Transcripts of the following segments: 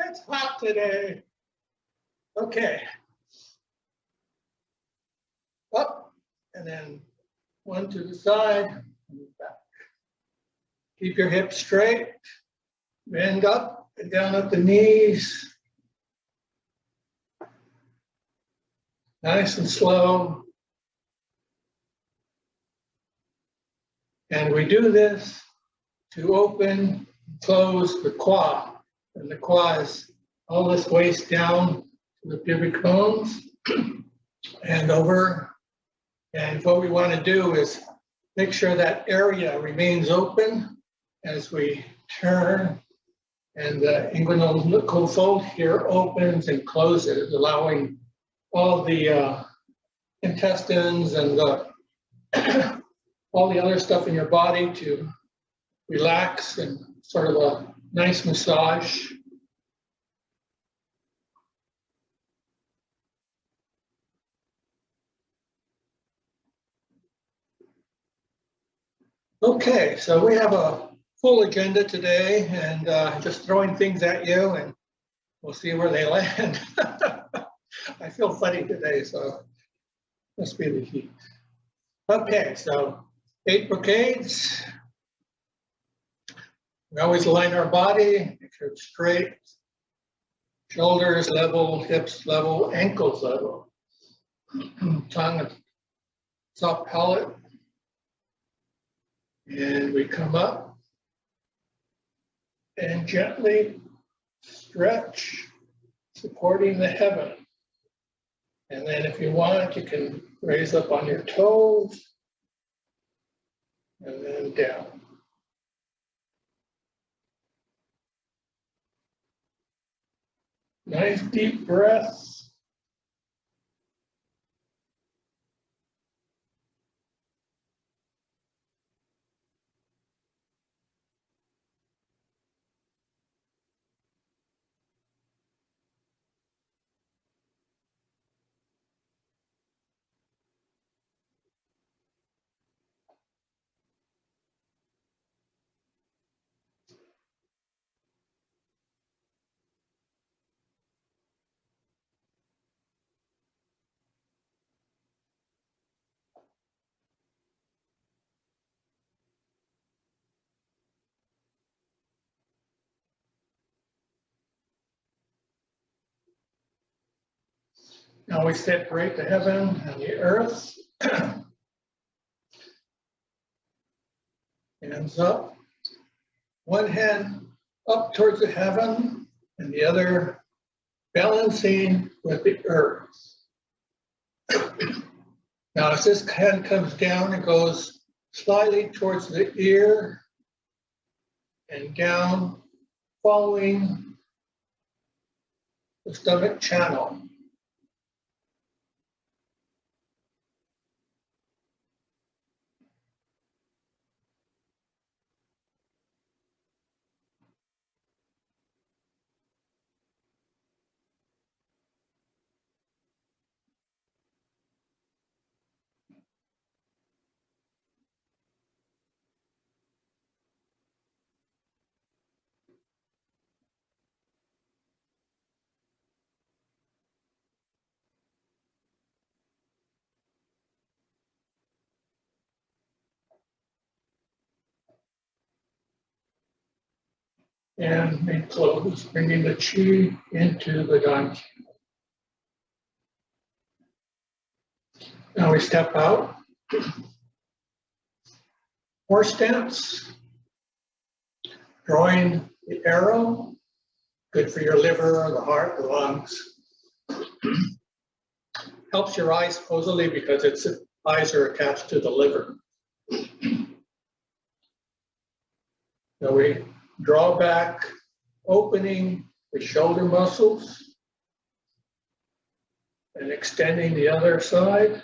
It's hot today. Okay. Up and then one to the side, and back. Keep your hips straight. Bend up and down at the knees. Nice and slow. And we do this to open, close the quad. And the quad is all this waist down to the pubic bones and over. And what we want to do is make sure that area remains open as we turn. And the inguinal fold here opens and closes, allowing all the intestines and all the other stuff in your body to relax and sort of a nice massage. Okay, so we have a full agenda today and just throwing things at you and we'll see where they land. I feel funny today, so must be the heat. Okay, so 8 brocades. We always align our body, make sure it's straight. Shoulders level, hips level, ankles level. Tongue and soft palate. And we come up and gently stretch, supporting the heaven. And then if you want, you can raise up on your toes and then down. Nice deep breaths. Now we separate the heaven and the earth. Hands up. One hand up towards the heaven and the other balancing with the earth. Now as this hand comes down, it goes slightly towards the ear and down, following the stomach channel. And we close, bringing the chi into the dantian. Now we step out. Horse stance. Drawing the arrow. Good for your liver, the heart, the lungs. Helps your eyes supposedly because its eyes are attached to the liver. Now we draw back, opening the shoulder muscles and extending the other side.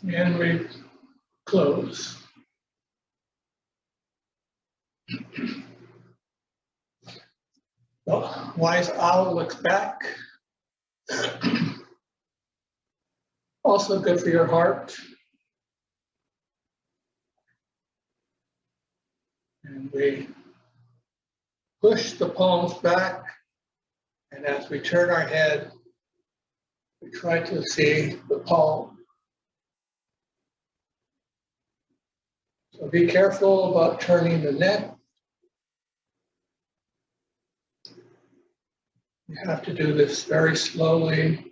And we close. The wise owl looks back. Also good for your heart. And we push the palms back. And as we turn our head, we try to see the palm. So be careful about turning the neck. You have to do this very slowly.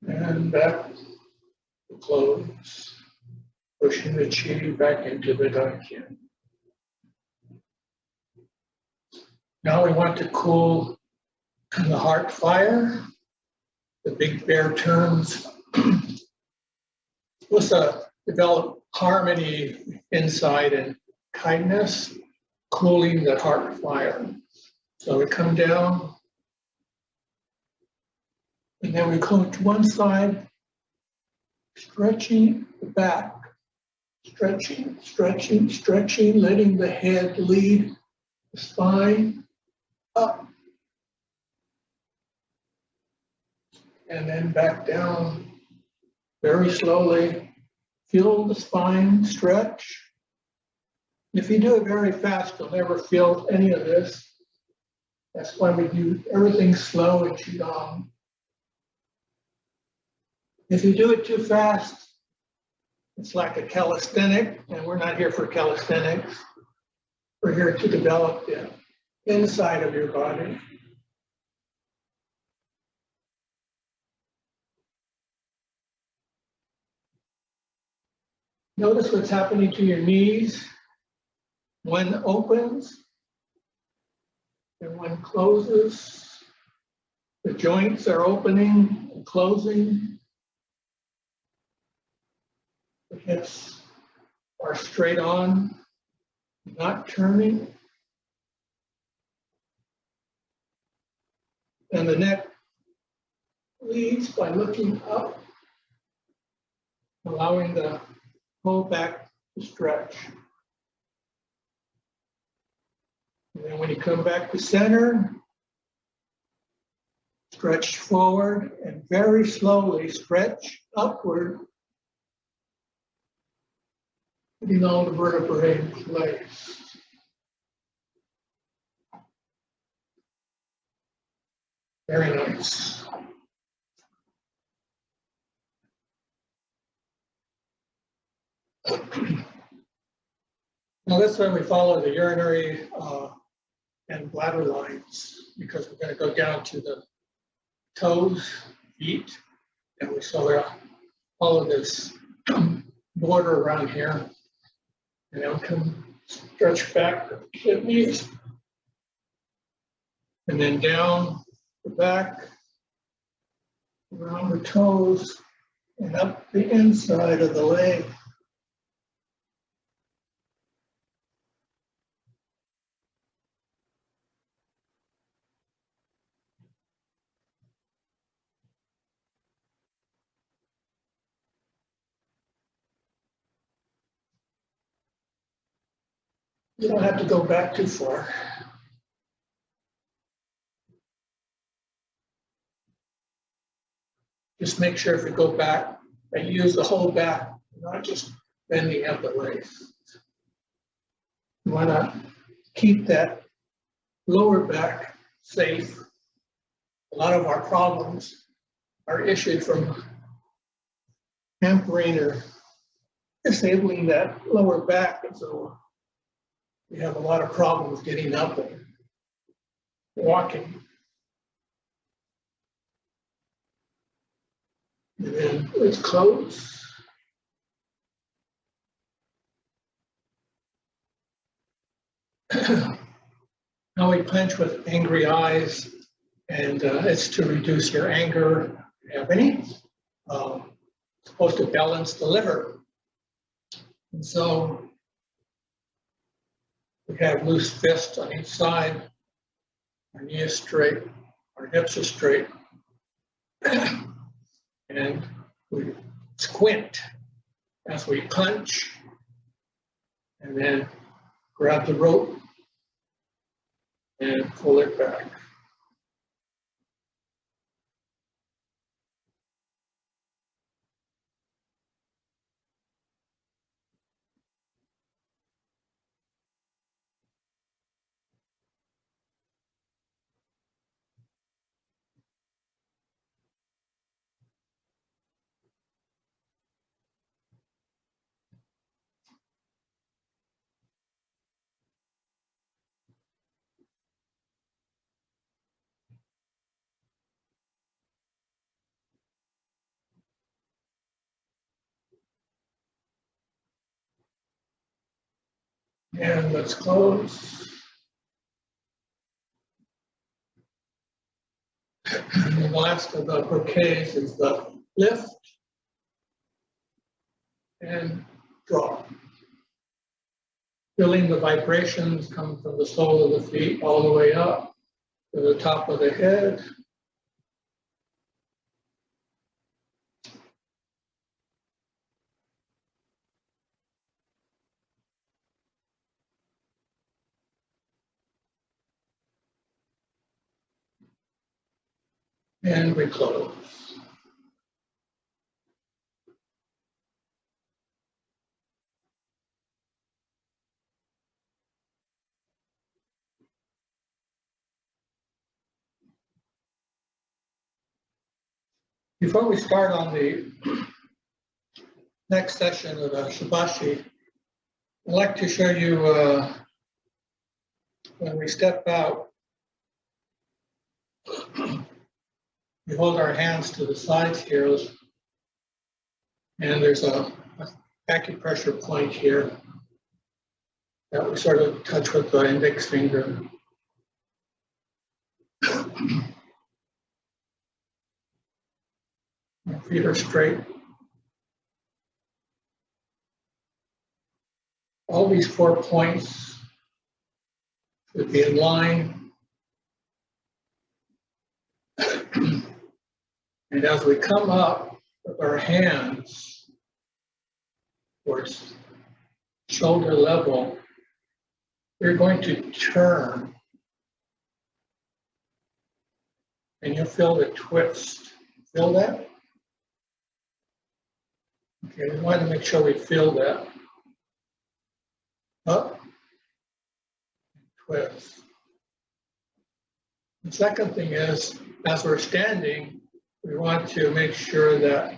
And back to close, pushing the chi back into the Daikyin. Now we want to cool the heart fire, the big bear terms. Let's develop harmony inside and kindness, cooling the heart fire. So we come down, and then we go to one side, stretching the back, stretching, stretching, stretching, letting the head lead the spine up. And then back down very slowly. Feel the spine stretch. If you do it very fast, you'll never feel any of this. That's why we do everything slow in Qigong. If you do it too fast, it's like a calisthenic, and we're not here for calisthenics. We're here to develop the inside of your body. Notice what's happening to your knees. One opens and one closes. The joints are opening and closing. The hips are straight on, not turning. And the neck leads by looking up, allowing the whole back to stretch. And then when you come back to center, stretch forward and very slowly stretch upward, putting all the vertebrae in place. Very nice. Now this time we follow the urinary and bladder lines, because we're going to go down to the toes, feet, and we follow this border around here, and then come stretch back the kidneys, and then down the back, around the toes, and up the inside of the leg. You don't have to go back too far. Just make sure if you go back, that you use the whole back, not just bending at the waist. You want to keep that lower back safe. A lot of our problems are issued from hampering or disabling that lower back, and so we have a lot of problems getting up and walking. And then let's close. Now we clench with angry eyes, and it's to reduce your anger, if you have any. It's supposed to balance the liver. And so we have loose fists on each side, our knee is straight, our hips are straight, and we squint as we clench, and then grab the rope and pull it back. And let's close. And the last of the brocades is the lift and drop. Feeling the vibrations come from the sole of the feet all the way up to the top of the head. And we close. Before we start on the next session of the Shibashi, I'd like to show you when we step out, we hold our hands to the sides here, and there's a acupressure point here that we sort of touch with the index finger. Our feet are straight. All these 4 points should be in line. And as we come up with our hands towards shoulder level, we're going to turn, and you'll feel the twist. Feel that? Okay, we want to make sure we feel that. Up, twist. The second thing is, as we're standing, we want to make sure that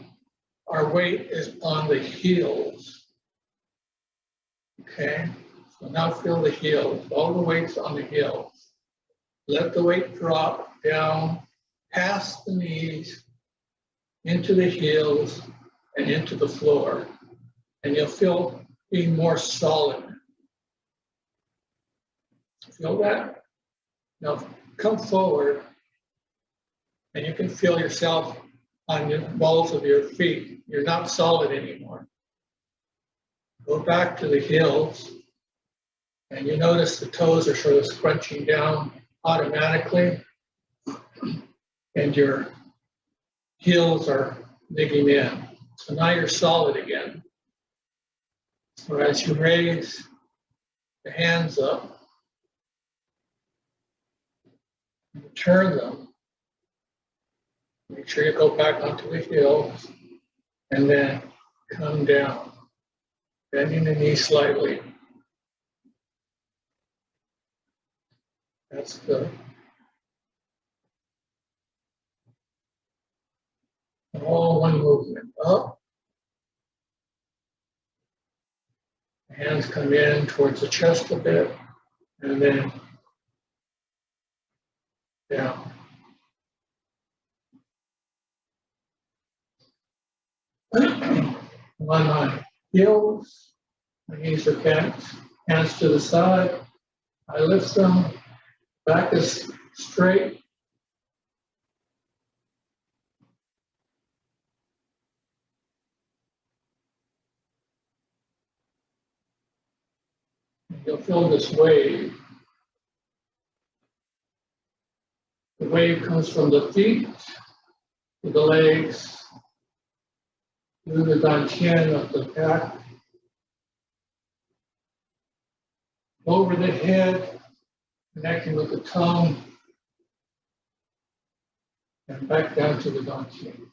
our weight is on the heels. Okay, so now feel the heels, all the weight's on the heels. Let the weight drop down past the knees, into the heels, and into the floor. And you'll feel being more solid. Feel that? Now come forward, and you can feel yourself on the balls of your feet. You're not solid anymore. Go back to the heels, and you notice the toes are sort of scrunching down automatically, and your heels are digging in. So now you're solid again. So as you raise the hands up, you turn them. Make sure you go back onto the heels, and then come down, bending the knee slightly. That's the all one movement. Up. The hands come in towards the chest a bit, and then down. On my heels, my knees are bent, hands to the side. I lift them, back is straight. You'll feel this wave. The wave comes from the feet to the legs, through the dantian of the back, over the head, connecting with the tongue, and back down to the dantian.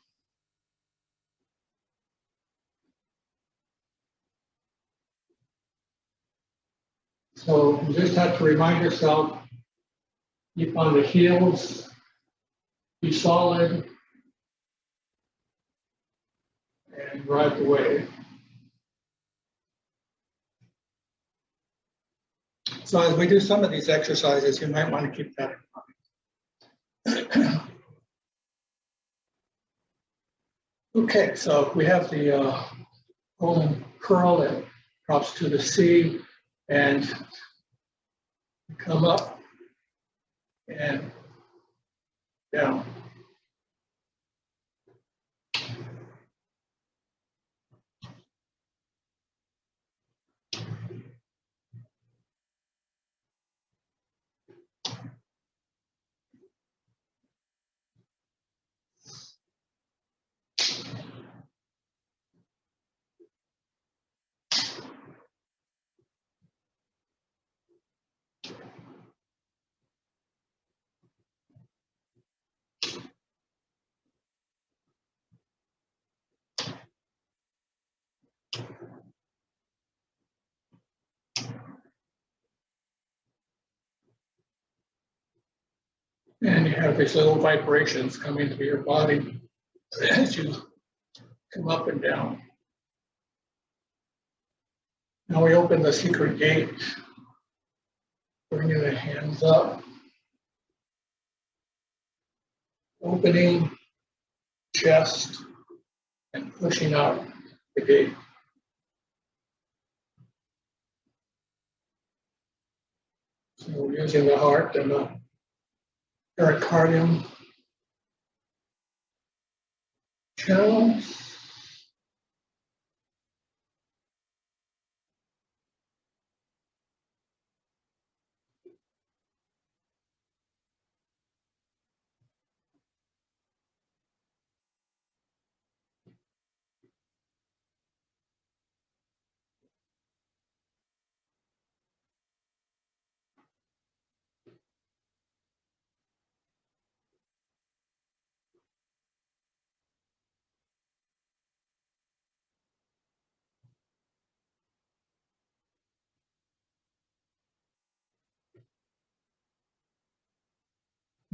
So you just have to remind yourself, keep on the heels, be solid, and ride the wave. So as we do some of these exercises, you might want to keep that in mind. Okay, so we have the golden curl that drops to the sea, and come up and down. And you have these little vibrations coming through your body as you come up and down. Now we open the secret gate, bringing the hands up, opening chest and pushing out the gate. So we're using the heart and the pericardium channels.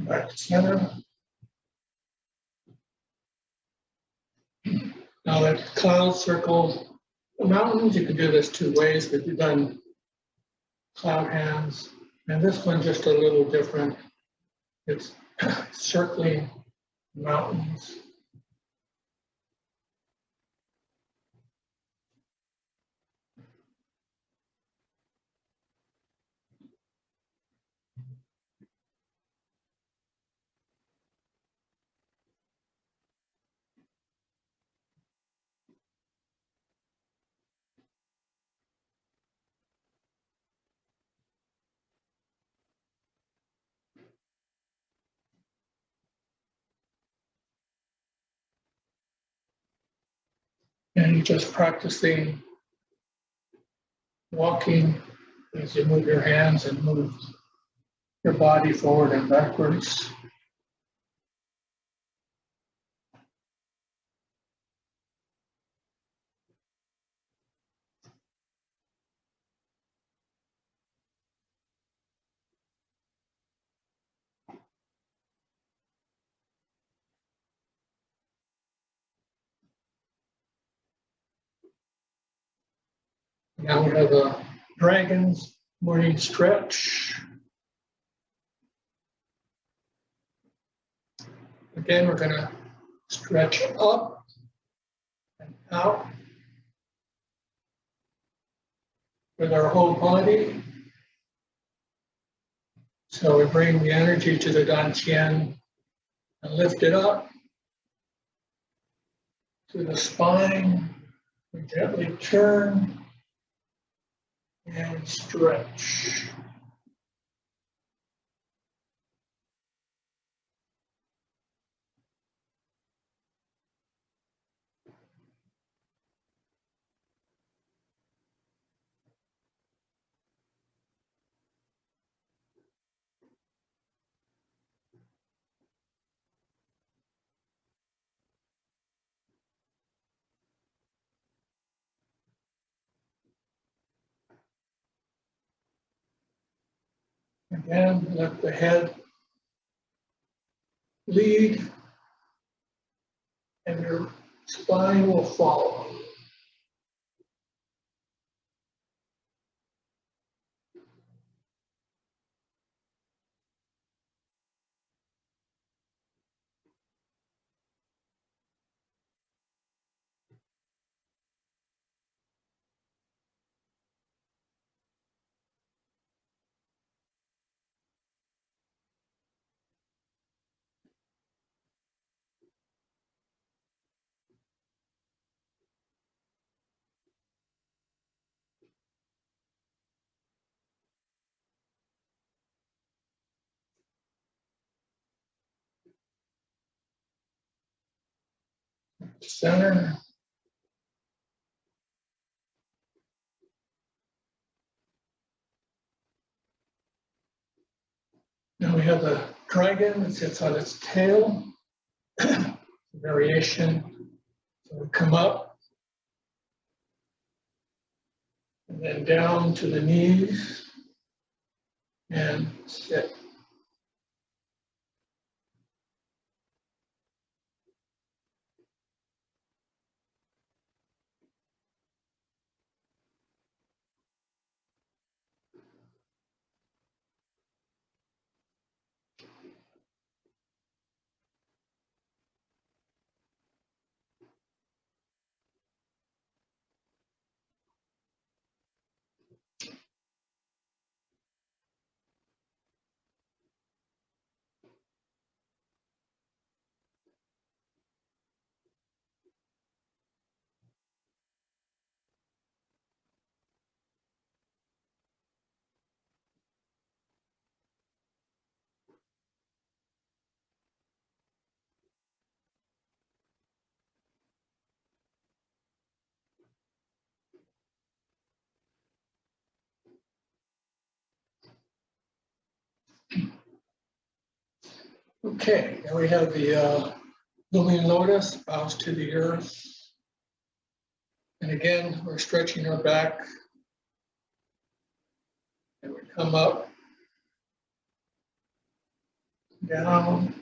Back to center. Now that cloud circle the mountains, you can do this two ways. We've done cloud hands, and this one just a little different. It's circling mountains. And you're just practicing walking as you move your hands and move your body forward and backwards. Now we have a dragon's morning stretch. Again, we're going to stretch up and out with our whole body. So we bring the energy to the dantian and lift it up to the spine. We gently turn and stretch. Again, let the head lead and your spine will follow. Center. Now we have the dragon that sits on its tail. Variation. So we come up and then down to the knees and sit. Okay, now we have the looming lotus, bows to the earth. And again, we're stretching our back. And we come up, down,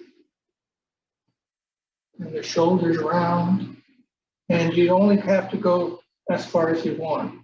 and the shoulders round. And you only have to go as far as you want.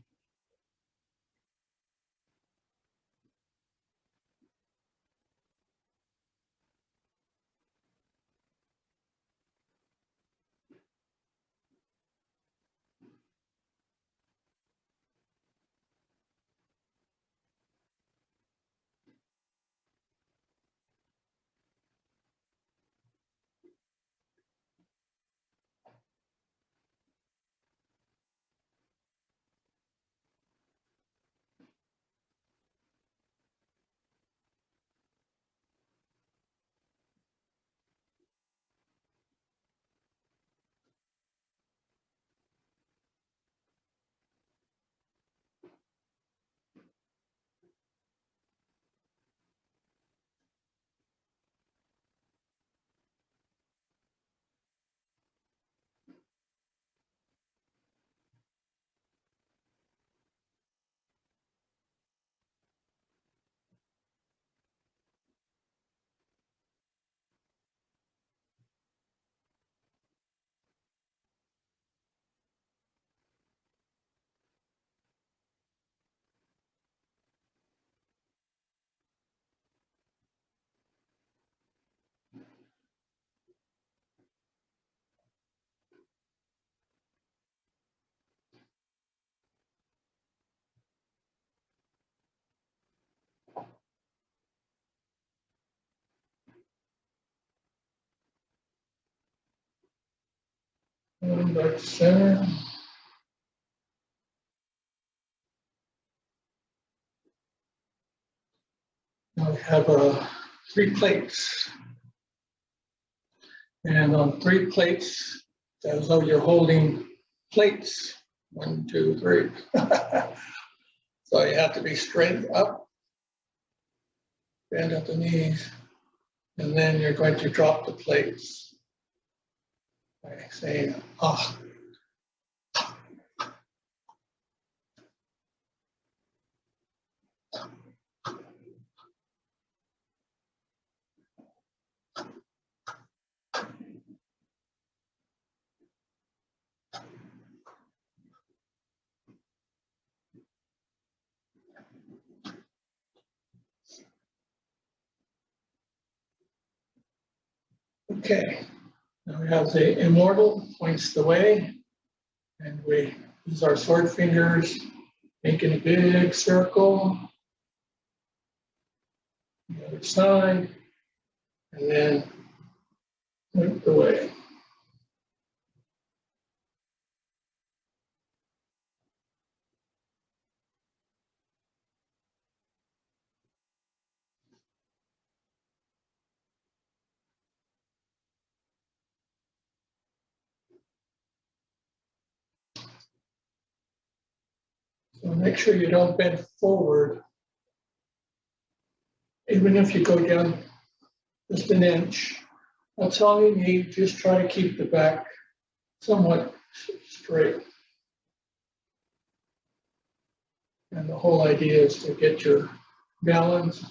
And back to center. Now we have 3 plates. And on 3 plates, as though you're holding plates. 1, 2, 3. So you have to be straight up, bend at the knees, and then you're going to drop the plates by saying, ah. Okay, now we have the immortal points the way, and we use our sword fingers, making a big circle. The other side, and then point the way. So make sure you don't bend forward. Even if you go down just an inch, that's all you need. Just try to keep the back somewhat straight. And the whole idea is to get your balance,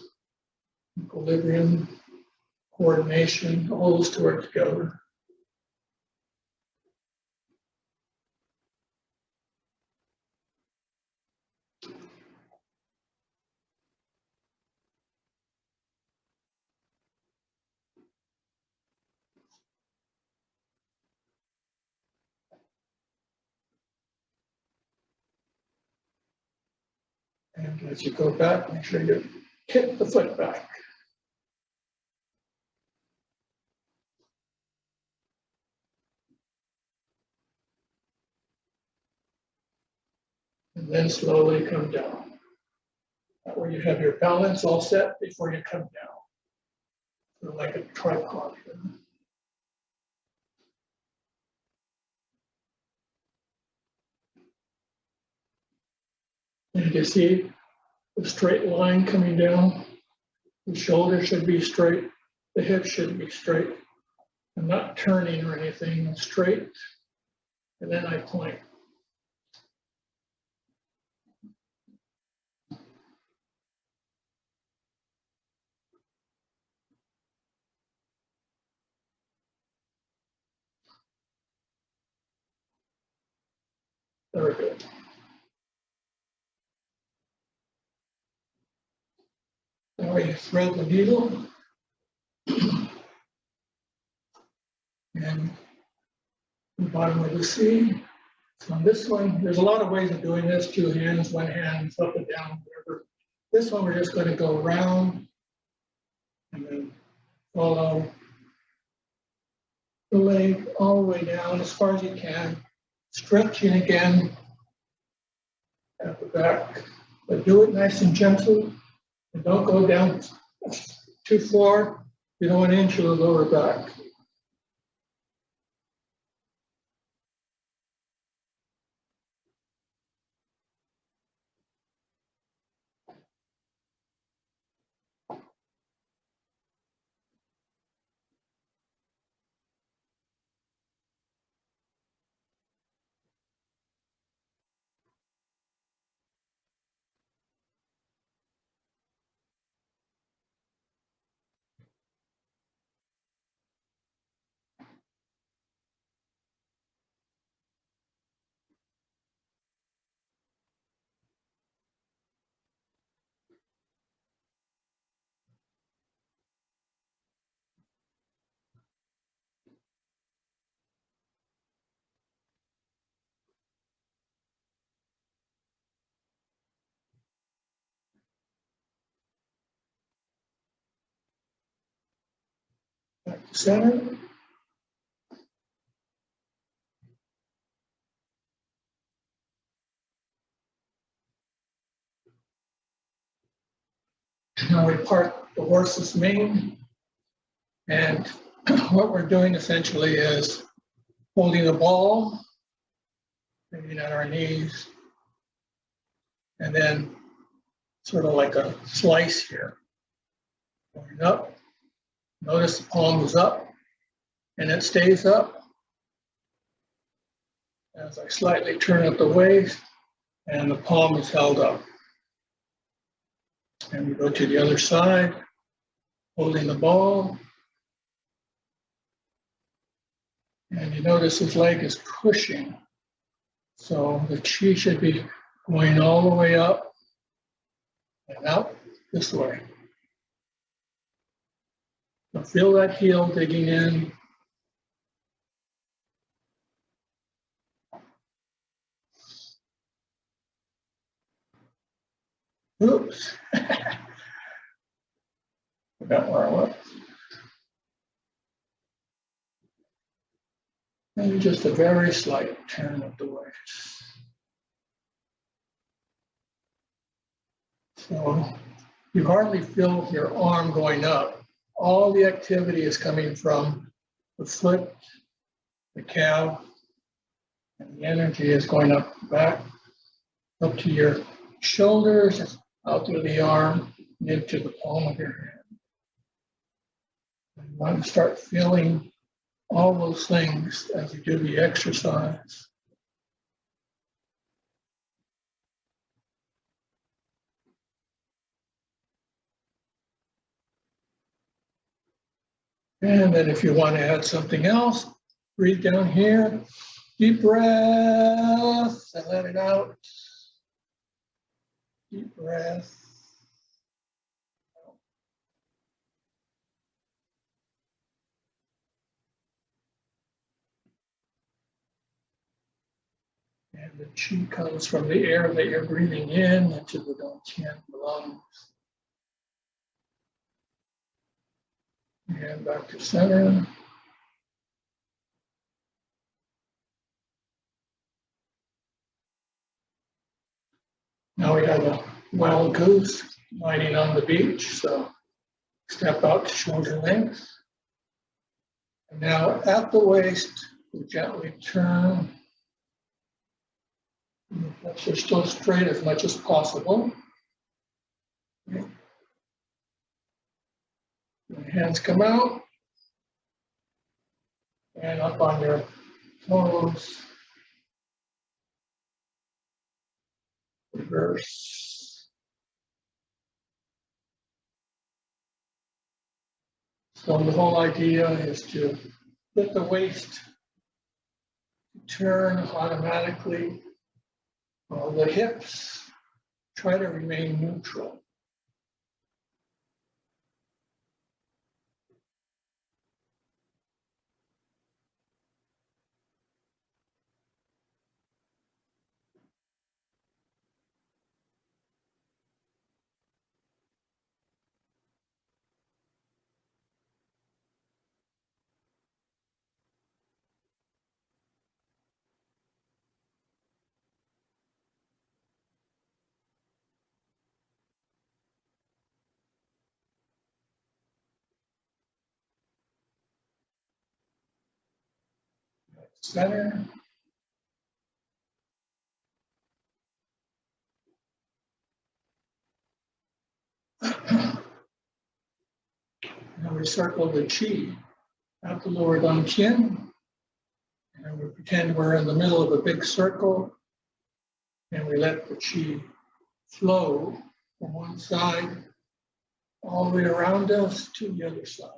equilibrium, coordination, all those to work together. And as you go back, make sure you kick the foot back. And then slowly come down. That way you have your balance all set before you come down. So like a tripod. And you see the straight line coming down. The shoulder should be straight. The hip should be straight. I'm not turning or anything, I'm straight. And then I point. Very good. Now you thread the needle. And the bottom of the C. So on this one, there's a lot of ways of doing this, 2 hands, 1 hand, up and down, whatever. This one, we're just going to go around and then follow the leg all the way down as far as you can, stretching again at the back. But do it nice and gentle, and don't go down too far. You don't want to injure the lower back. Back to center. apart the horse's mane. And what we're doing essentially is holding the ball, maybe on our knees, and then sort of like a slice here, going up. Notice the palm is up, and it stays up as I slightly turn at the waist, and the palm is held up. And we go to the other side, holding the ball. And you notice his leg is pushing. So the chi should be going all the way up and out this way. So feel that heel digging in. Oops. Forgot where I was. Maybe just a very slight turn of the waist. So you hardly feel your arm going up. All the activity is coming from the foot, the calf, and the energy is going up back, up to your shoulders, out through the arm, and into the palm of your hand. You want to start feeling all those things as you do the exercise. And then if you want to add something else, breathe down here, deep breath, and let it out. Deep breath. And the chi comes from the air that you're breathing in into the Dongqian lungs. And back to center. Now we have a wild goose lighting on the beach, so step out to shoulder length. And now at the waist, we gently turn. Hips are still straight as much as possible. Okay. Hands come out and up on your toes. Reverse. So the whole idea is to get the waist to turn automatically. The hips try to remain neutral. Center. And we circle the chi out the lower Dongqian. And we pretend we're in the middle of a big circle. And we let the chi flow from one side all the way around us to the other side.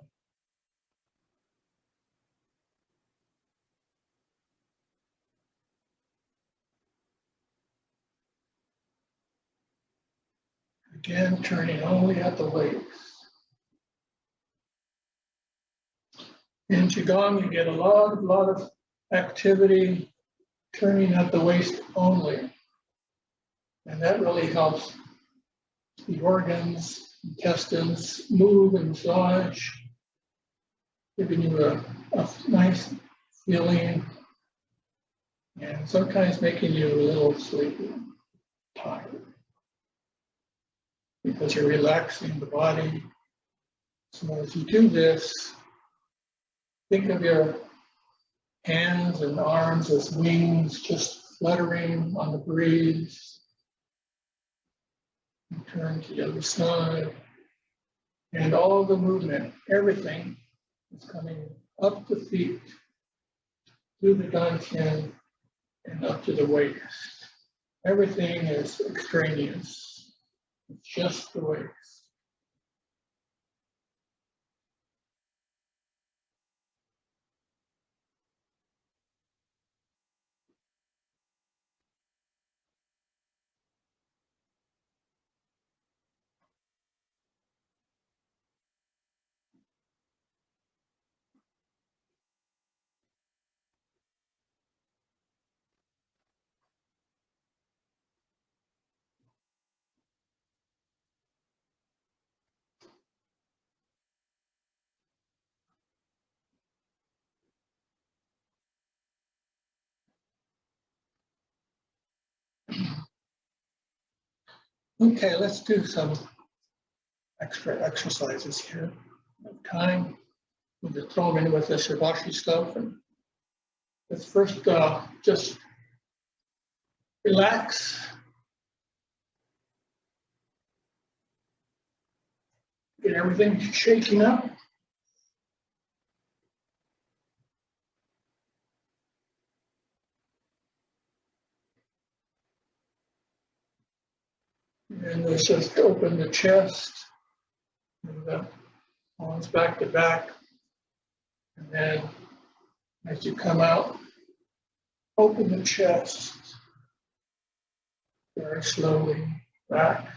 Again, turning only at the waist. In Qigong, you get a lot of activity turning at the waist only. And that really helps the organs, intestines move and massage, giving you a nice feeling, and sometimes making you a little sleepy, tired. because you're relaxing the body. So as you do this, think of your hands and arms as wings just fluttering on the breeze. And turn to the other side. And all the movement, everything is coming up the feet, through the dantian, and up to the waist. Everything is extraneous. It's just the waist. Okay, let's do some extra exercises here. Time. We'll just throw them in with the Shivashi stuff. And let's first just relax. Get everything shaking up. And let's just open the chest. And the arms back to back. And then as you come out, open the chest very slowly back.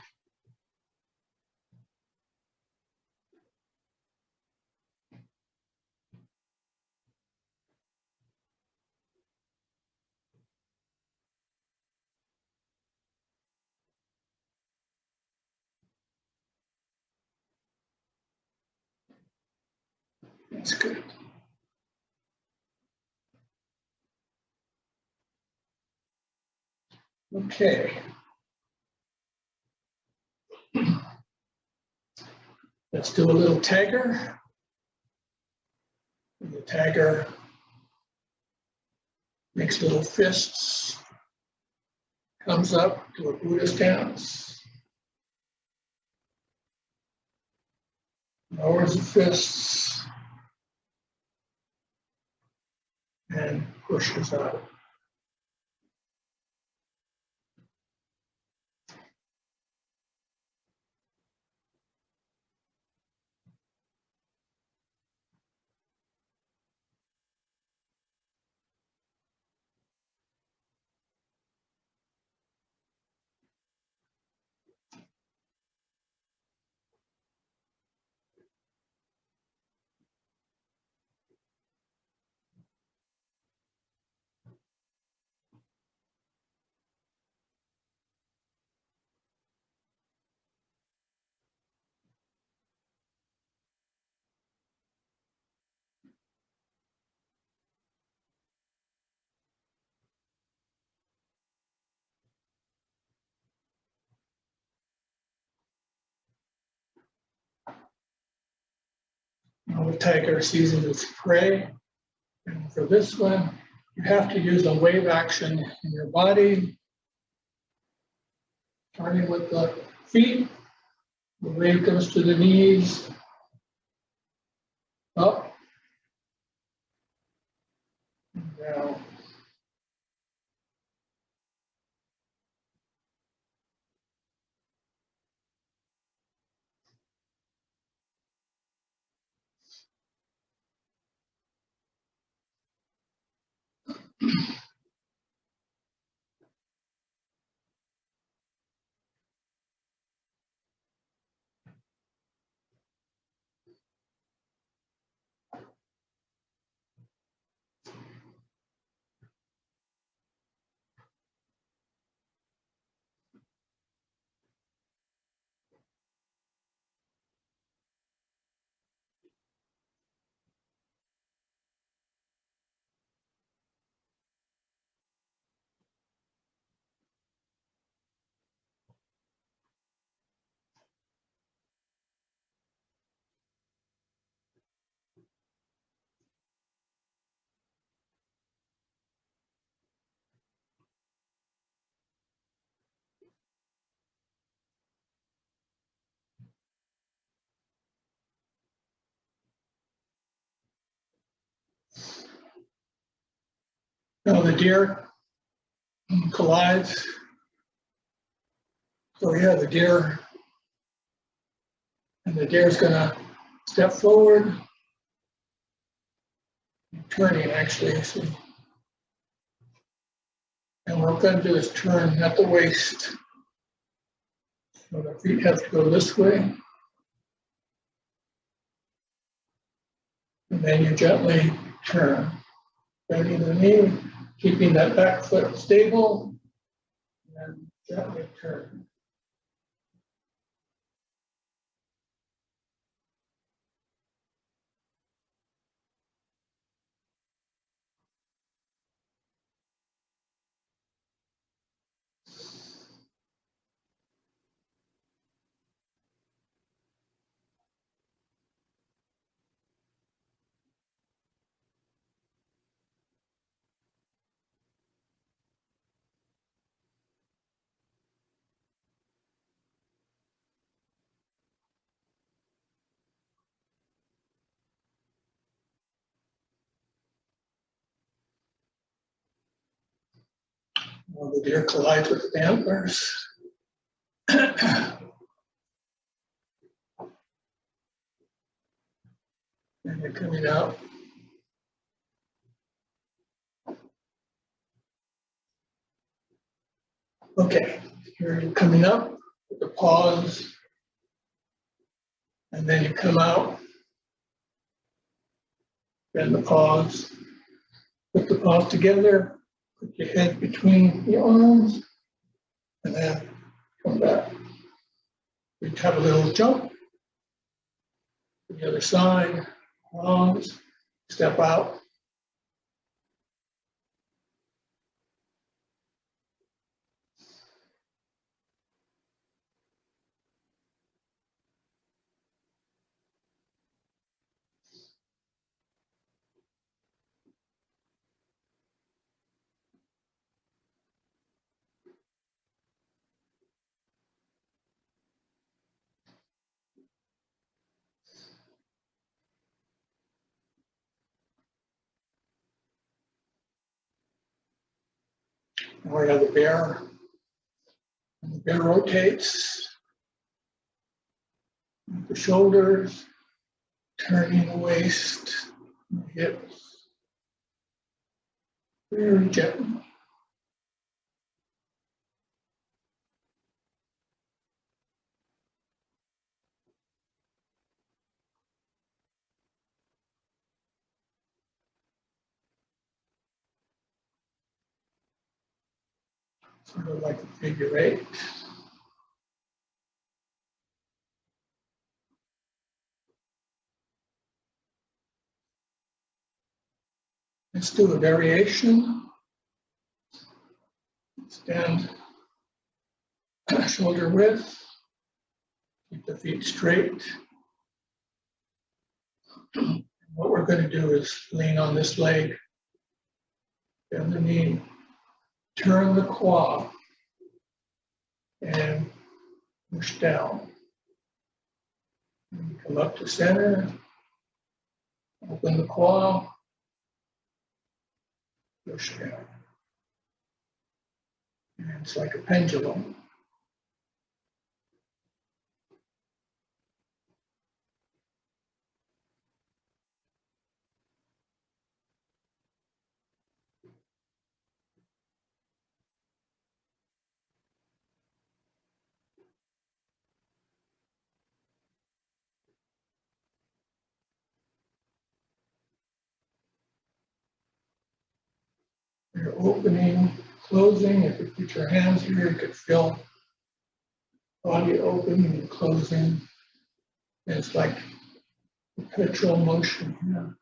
That's good. Okay. Let's do a little tagger. And the tagger makes little fists, comes up to a Buddha stance, lowers the fists, and pushes out. Now the tiger sees it as prey. And for this one, you have to use a wave action in your body, starting with the feet. The wave goes to the knees, up, and down. Now the deer collides. So yeah, the deer, and the deer is going to step forward, turning actually. See. And what we're going to do is turn at the waist. So the feet have to go this way. And then you gently turn. Bending the knee, keeping that back foot stable, and gently turn. Well, the deer collides with the antlers. And you're coming out. Okay, here you're coming up with the paws, and then you come out, bend the paws, put the paws together, put your head between your arms, and then come back. We have a little jump to the other side, arms, step out. And we have the bear. And the bear rotates the shoulders, turning the waist, the hips, very gently. Sort of like a figure eight. Let's do a variation. Stand shoulder width. Keep the feet straight. What we're going to do is lean on this leg, bend the knee, turn the quad, and push down. And come up to center, open the quad, push down. And it's like a pendulum. You're opening, closing. If you put your hands here, you could feel body opening and closing. And it's like perpetual motion here.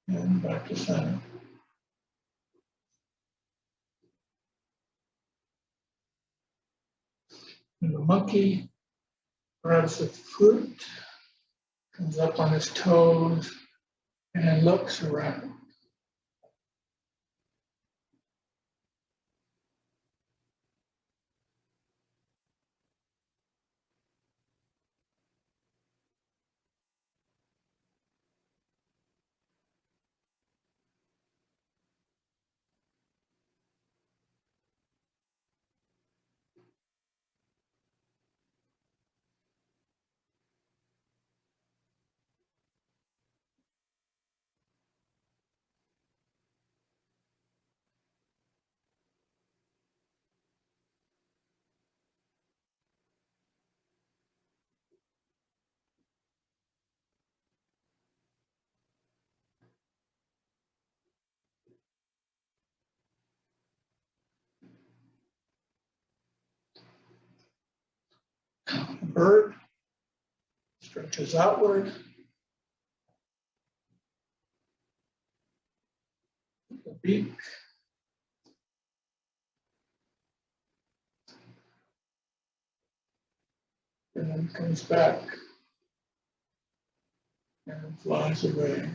And back to center. And the monkey grabs the fruit, comes up on his toes, and looks around. The bird stretches outward. The beak. And then comes back and flies away.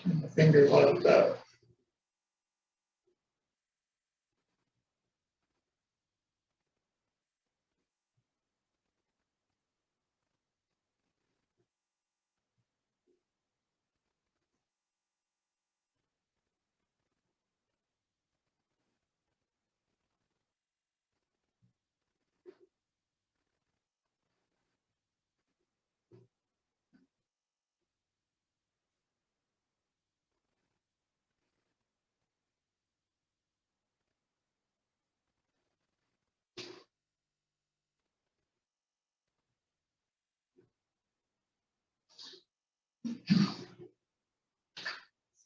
And the fingers like that.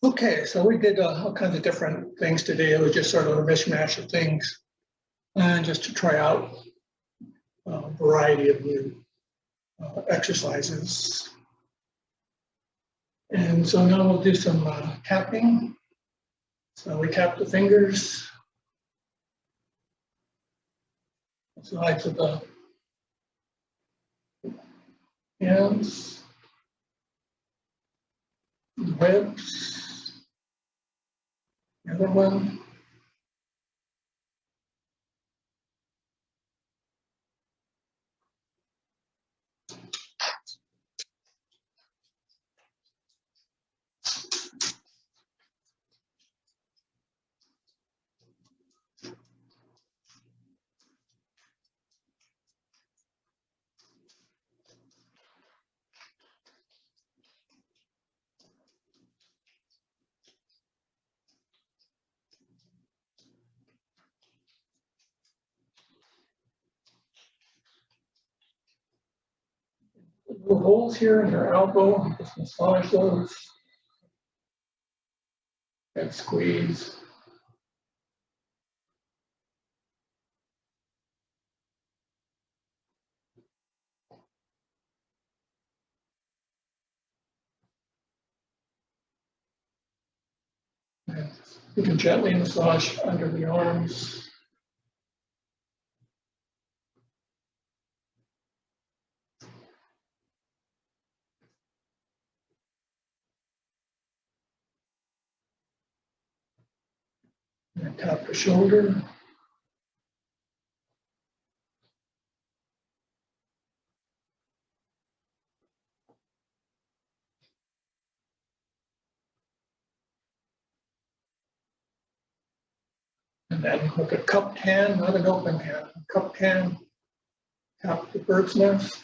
Okay, so we did all kinds of different things today. It was just sort of a mishmash of things, and just to try out a variety of new exercises. And so now we'll do some tapping. So we tap the fingers, sides of the hands, the ribs, the other one. Little holes here in your elbow, just massage those and squeeze. And you can gently massage under the arms. And tap the shoulder. And then with a cupped hand, not an open hand, a cupped hand, tap the bird's nest.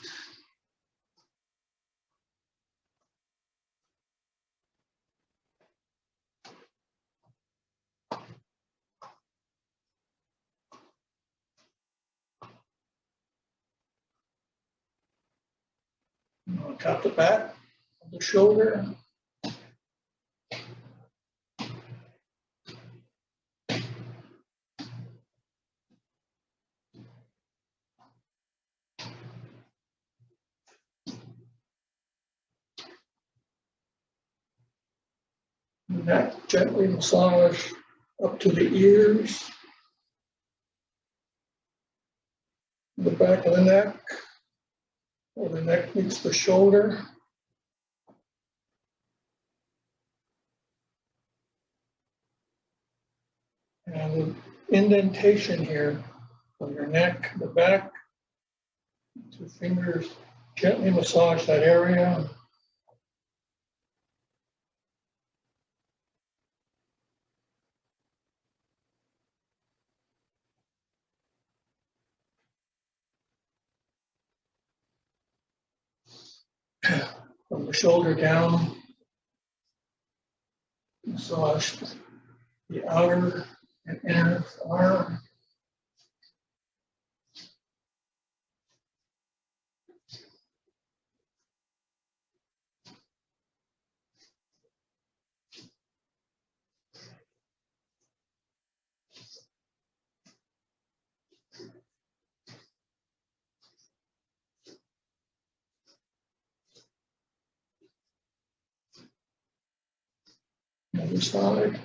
Tap the back of the shoulder. Neck gently massage up to the ears, the back of the neck, where the neck meets the shoulder. And the indentation here from your neck, the back, 2 fingers, gently massage that area. From the shoulder down, massage the outer and inner arm. Other side.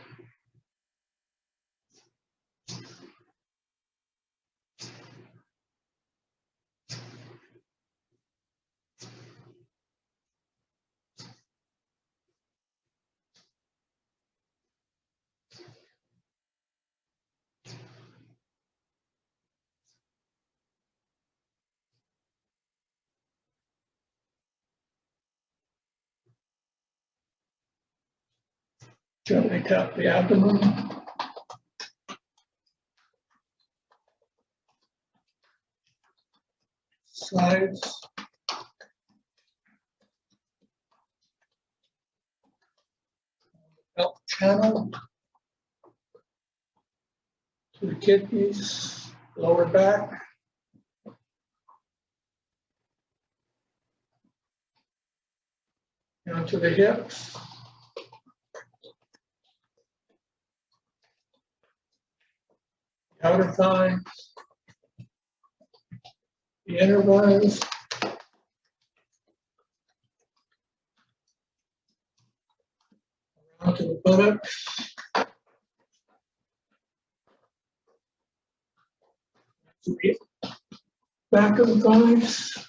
Gently tap the abdomen. Sides. Belt channel. To the kidneys, lower back. Down to the hips. Outer thighs. The inner thighs. Around to the buttocks. To the back of the thighs.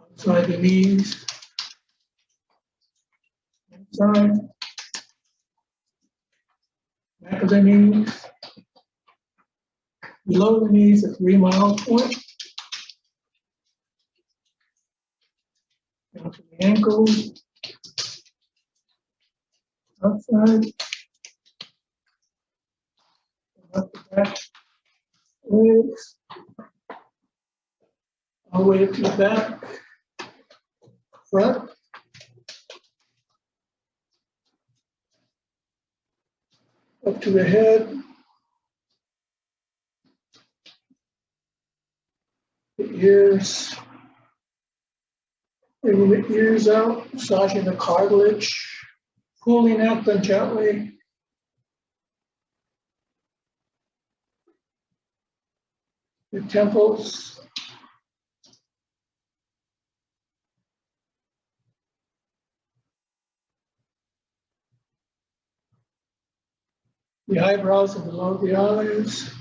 Outside the knees. Inside. Back of the knees. Below the knees, a 3-mile point. Down to the ankles. Outside. Up the back legs. All the way up to the back. Front. Up to the head. The ears. Bringing the ears out, massaging the cartilage, pulling at them gently. The temples. The eyebrows and below the eyes.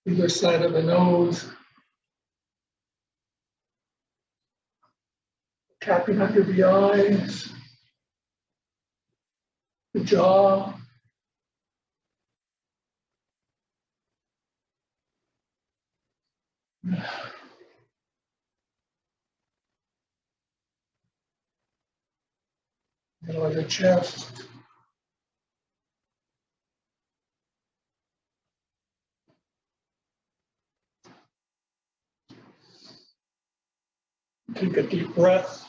Either side of the nose. Tapping under the eyes. The jaw. Middle of the chest. Take a deep breath.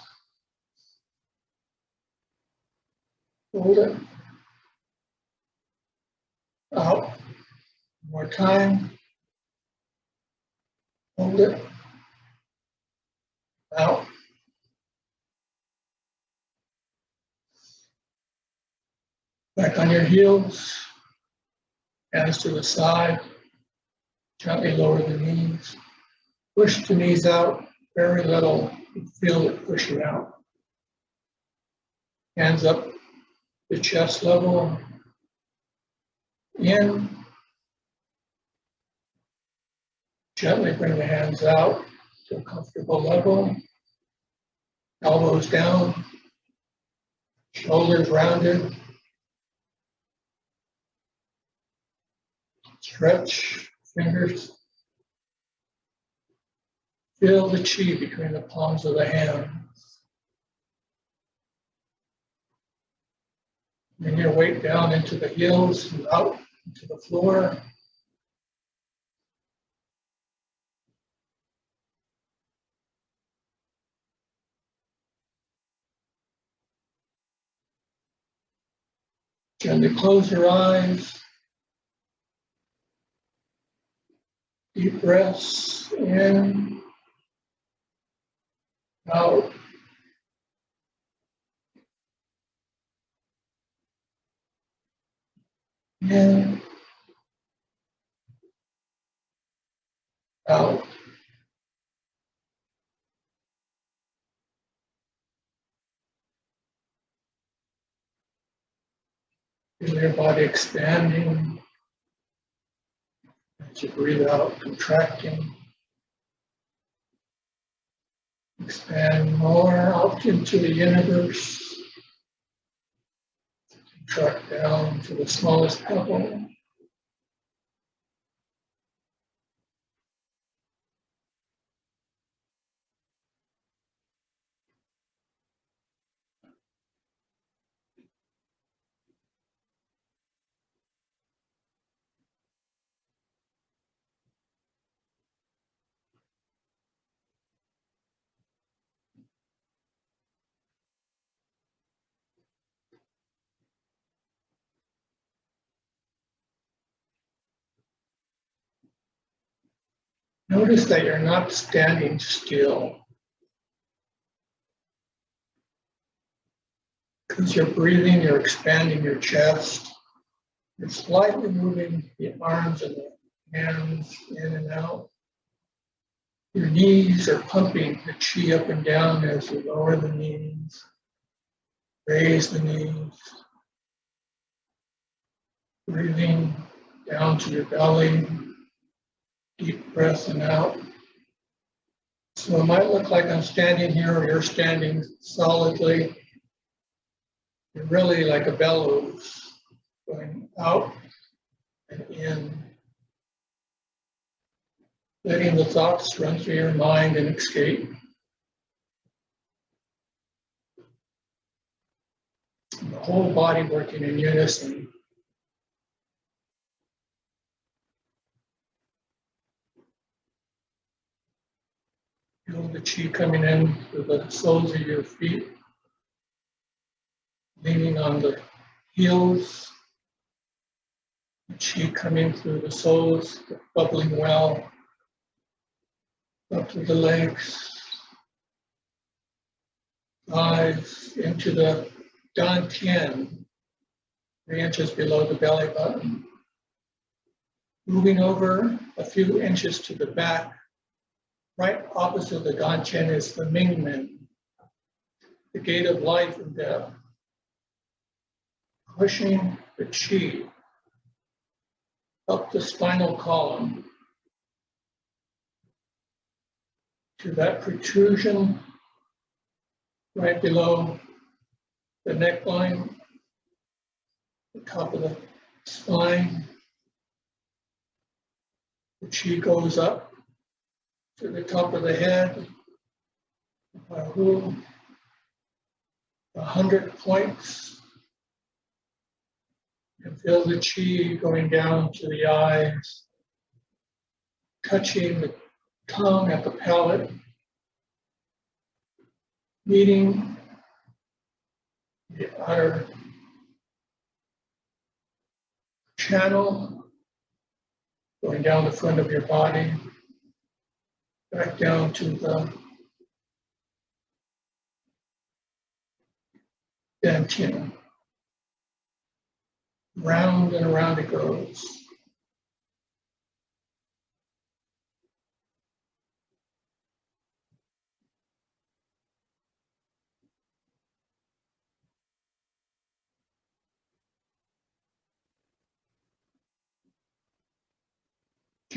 Hold it. Out. One more time. Hold it. Out. Back on your heels. Hands to the side. Gently lower the knees. Push the knees out, very little. Feel it pushing out. Hands up to chest level. In. Gently bring the hands out to a comfortable level. Elbows down. Shoulders rounded. Stretch fingers. Feel the chi between the palms of the hands. Bring your weight down into the heels and out into the floor. Gently close your eyes. Deep breaths in, out. In, out. Feel your body expanding as you breathe out, contracting. Expand more out into the universe. Contract down to the smallest pebble. Notice that you're not standing still. Because you're breathing, you're expanding your chest. You're slightly moving the arms and the hands in and out. Your knees are pumping the chi up and down as you lower the knees, raise the knees. Breathing down to your belly, deep breath in out. So it might look like I'm standing here or you're standing solidly. You're really like a bellows going out and in, letting the thoughts run through your mind and escape. And the whole body working in unison. Feel the chi coming in through the soles of your feet, leaning on the heels. The chi coming through the soles, the bubbling well, up to the legs, thighs, into the dantian, 3 inches below the belly button. Moving over a few inches to the back, right opposite the dantian is the Mingmen, the gate of life and death. Pushing the chi up the spinal column to that protrusion right below the neckline, the top of the spine. The chi goes up to the top of the head, about 100 points. And feel the chi going down to the eyes, touching the tongue at the palate, meeting the outer channel, going down the front of your body, back down to the dantian. Round and around it goes.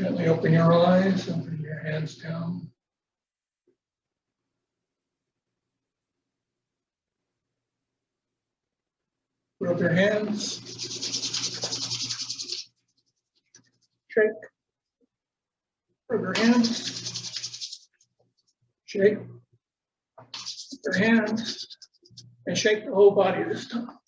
Gently open your eyes and bring your hands down. Rub your hands. Shake. Rub your hands. Shake. Your hands. And shake the whole body this time.